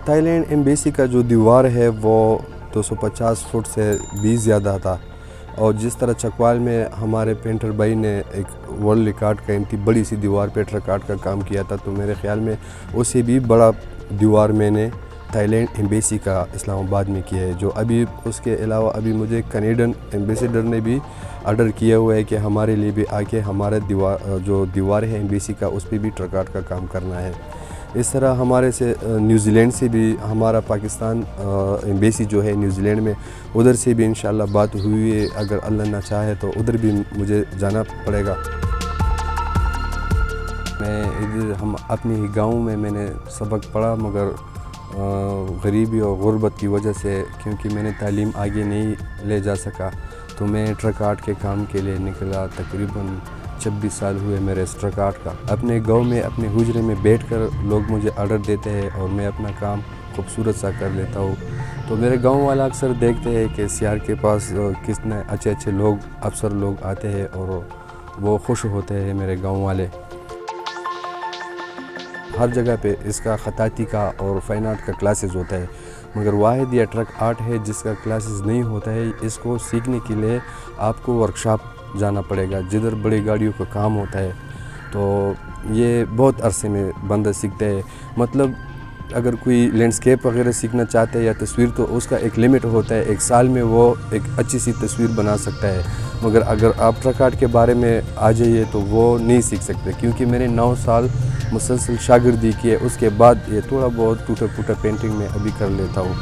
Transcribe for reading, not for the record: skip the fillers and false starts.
Thai land embassy کا جو دیوار ہے وہ 250 فٹ سے بھی زیادہ تھا، اور جس طرح چکوال میں ہمارے پینٹر بھائی نے ایک ورلڈ ریکارڈ کا انتی بڑی سی دیوار پہ ٹرک آرٹ کا کام کیا تھا، تو میرے خیال میں اس سے بھی بڑا دیوار میں نے تھائی لینڈ ایمبیسی کا اسلام آباد میں کیا ہے۔ جو ابھی اس کے علاوہ ابھی مجھے کینیڈین ایمبیسیڈر نے بھی آرڈر کیا ہوا ہے کہ ہمارے لیے بھی آ کے ہمارا دیوار ہے ایمبیسی کا اس پہ بھی ٹرک آرٹ کا کام کرنا ہے۔ اس طرح ہمارے سے نیوزی لینڈ سے بھی ہمارا پاکستان ایمبیسی جو ہے نیوزی لینڈ میں، ادھر سے بھی انشاءاللہ بات ہوئی ہے، اگر اللہ نہ چاہے تو ادھر بھی مجھے جانا پڑے گا۔ ہم اپنے ہی گاؤں میں نے سبق پڑھا، مگر غریبی اور غربت کی وجہ سے کیونکہ میں نے تعلیم آگے نہیں لے جا سکا، تو میں ٹرک آرٹ کے کام کے لیے نکلا۔ تقریباً 26 سال ہوئے میرے اس ٹرک آرٹ کا۔ اپنے گاؤں میں اپنے حجرے میں بیٹھ کر لوگ مجھے آرڈر دیتے ہیں اور میں اپنا کام خوبصورت سا کر لیتا ہوں، تو میرے گاؤں والا اکثر دیکھتے ہیں کہ سیار کے پاس کتنے اچھے اچھے لوگ افسر لوگ آتے ہیں اور وہ خوش ہوتے ہیں میرے گاؤں والے۔ ہر جگہ پہ اس کا خطاطی کا اور فائن آرٹ کا کلاسز ہوتا ہے، مگر واحد یہ ٹرک آرٹ ہے جس کا کلاسز نہیں ہوتا ہے۔ اس کو سیکھنے کے لیے آپ کو ورکشاپ جانا پڑے گا، جدھر بڑی گاڑیوں کا کام ہوتا ہے، تو یہ بہت عرصے میں بندہ سیکھتا ہے۔ مطلب اگر کوئی لینڈسکیپ وغیرہ سیکھنا چاہتا ہے یا تصویر، تو اس کا ایک لمٹ ہوتا ہے، ایک سال میں وہ ایک اچھی سی تصویر بنا سکتا ہے، مگر اگر آپ ٹرک آرٹ کے بارے میں آ جائیے تو وہ نہیں سیکھ سکتے، کیونکہ میں نے 9 سال مسلسل شاگردی کی ہے۔ اس کے بعد یہ تھوڑا بہت ٹوٹا پھوٹا پینٹنگ میں ابھی کر لیتا ہوں۔